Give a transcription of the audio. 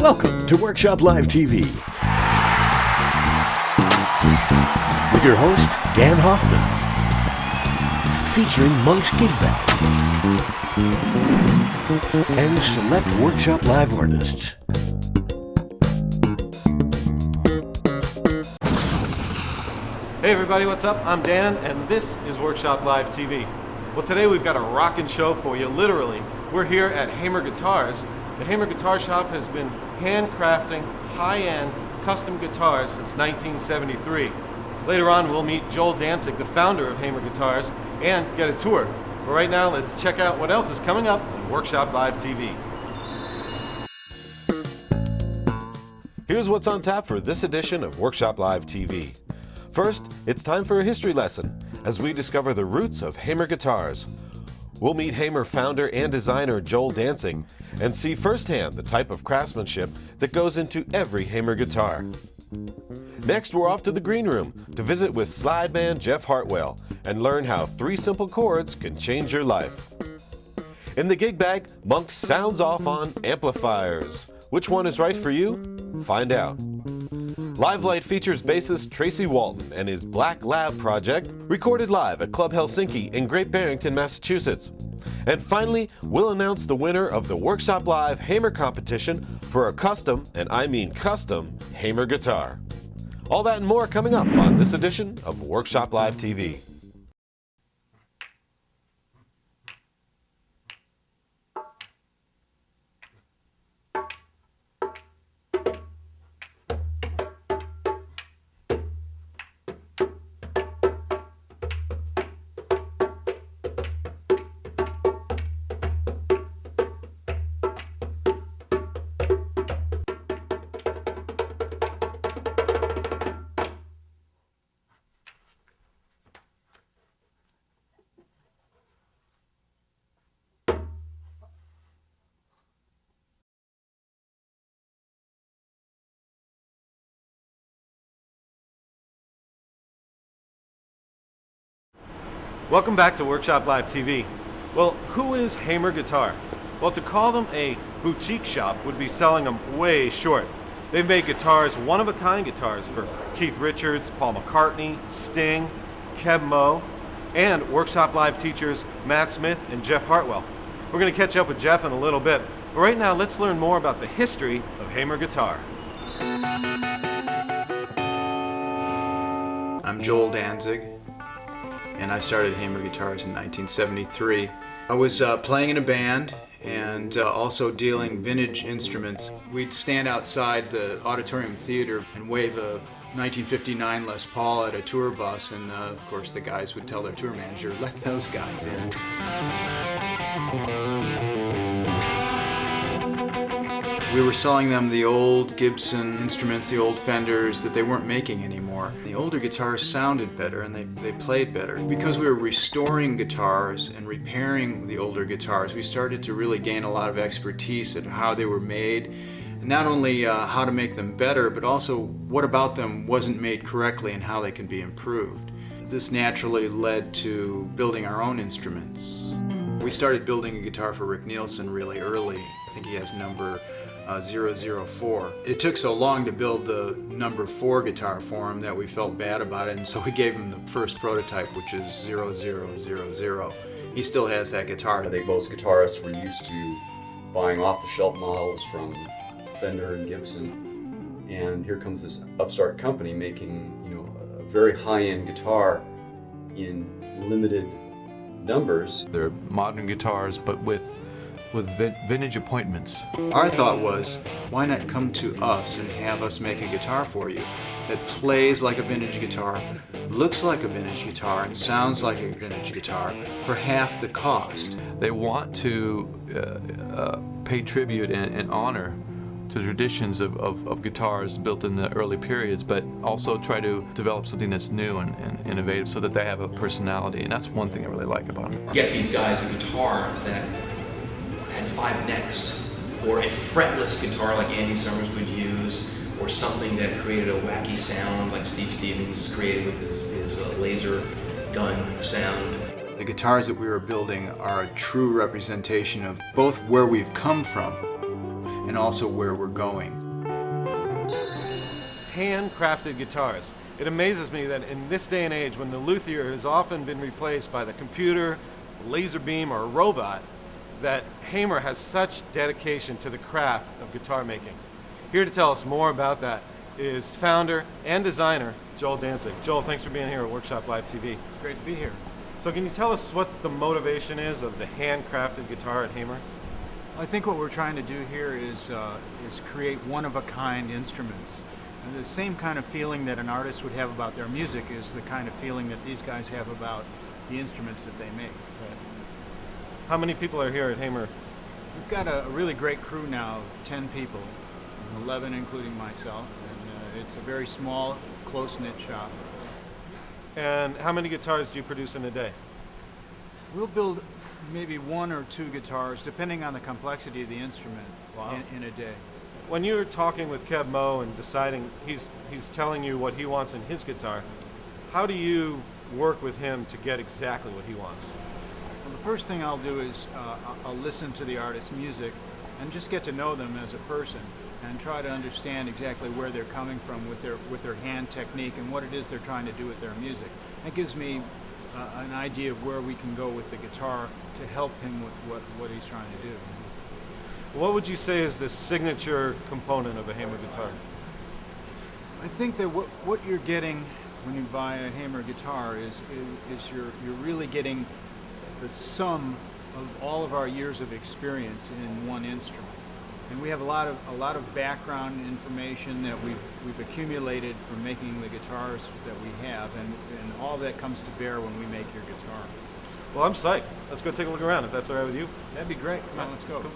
Welcome to Workshop Live TV with your host, Dan Hoffman, featuring Monk's Gig Bag and select Workshop Live artists. Hey everybody, what's up? I'm Dan, and this is Workshop Live TV. Well, today we've got a rockin' show for you, literally. We're here at Hamer Guitars. The Hamer Guitar Shop has been handcrafting high-end custom guitars since 1973. Later on, we'll meet Jol Dantzig, the founder of Hamer Guitars, and get a tour. But right now, let's check out what else is coming up on Workshop Live TV. Here's what's on tap for this edition of Workshop Live TV. First, it's time for a history lesson as we discover the roots of Hamer Guitars. We'll meet Hamer founder and designer Jol Dantzig and see firsthand the type of craftsmanship that goes into every Hamer guitar. Next, we're off to the green room to visit with slideman Geoff Hartwell and learn how 3 simple chords can change your life. In the gig bag, Monk sounds off on Amplifiers. Which one is right for you? Find out. Live Light features bassist Tracy Walton and his Black Lab project, recorded live at Club Helsinki in Great Barrington, Massachusetts. And finally, we'll announce the winner of the Workshop Live Hamer competition for a custom, and I mean custom, Hamer guitar. All that and more coming up on this edition of Workshop Live TV. Welcome back to Workshop Live TV. Well, who is Hamer Guitar? Well, to call them a boutique shop would be selling them way short. They've made guitars, one-of-a-kind guitars for Keith Richards, Paul McCartney, Sting, Keb Mo, and Workshop Live teachers Matt Smith and Geoff Hartwell. We're going to catch up with Geoff in a little bit, but right now let's learn more about the history of Hamer Guitar. I'm Jol Dantzig, and I started Hamer Guitars in 1973. I was playing in a band and also dealing vintage instruments. We'd stand outside the auditorium theater and wave a 1959 Les Paul at a tour bus, and of course the guys would tell their tour manager, let those guys in. We were selling them the old Gibson instruments, the old Fenders that they weren't making anymore. The older guitars sounded better and they played better. Because we were restoring guitars and repairing the older guitars, we started to really gain a lot of expertise at how they were made. And not only how to make them better, but also what about them wasn't made correctly and how they can be improved. This naturally led to building our own instruments. We started building a guitar for Rick Nielsen really early. I think he has number 004. It took so long to build the number 4 guitar for him that we felt bad about it, and so we gave him the first prototype, which is 0000. He still has that guitar. I think most guitarists were used to buying off-the-shelf models from Fender and Gibson, and here comes this upstart company making, a very high-end guitar in limited numbers. They're modern guitars, but with vintage appointments. Our thought was, why not come to us and have us make a guitar for you that plays like a vintage guitar, looks like a vintage guitar, and sounds like a vintage guitar for half the cost. They want to pay tribute and honor to the traditions of guitars built in the early periods, but also try to develop something that's new and innovative so that they have a personality, and that's one thing I really like about them. Get these guys a guitar that had 5 necks, or a fretless guitar like Andy Summers would use, or something that created a wacky sound like Steve Stevens created with his laser gun sound. The guitars that we were building are a true representation of both where we've come from and also where we're going. Handcrafted guitars. It amazes me that in this day and age, when the luthier has often been replaced by the computer, laser beam, or a robot, that Hamer has such dedication to the craft of guitar making. Here to tell us more about that is founder and designer Jol Dantzig. Joel, thanks for being here at Workshop Live TV. It's great to be here. So can you tell us what the motivation is of the handcrafted guitar at Hamer? I think what we're trying to do here is create one-of-a-kind instruments. And the same kind of feeling that an artist would have about their music is the kind of feeling that these guys have about the instruments that they make. Right. How many people are here at Hamer? We've got a really great crew now of 10 people, 11 including myself, and it's a very small, close-knit shop. And how many guitars do you produce in a day? We'll build maybe 1 or 2 guitars, depending on the complexity of the instrument. Wow. in a day. When you're talking with Kev Moe and deciding, he's telling you what he wants in his guitar, how do you work with him to get exactly what he wants? Well, the first thing I'll do is I'll listen to the artist's music and just get to know them as a person and try to understand exactly where they're coming from with their hand technique and what it is they're trying to do with their music. That gives me an idea of where we can go with the guitar to help him with what he's trying to do. What would you say is the signature component of a Hamer guitar? I think that what you're getting when you buy a Hamer guitar is you're really getting the sum of all of our years of experience in one instrument. And we have a lot of background information that we've accumulated from making the guitars that we have, and all that comes to bear when we make your guitar. Well, I'm psyched. Let's go take a look around if that's all right with you. That'd be great. Come on, let's go. Cool.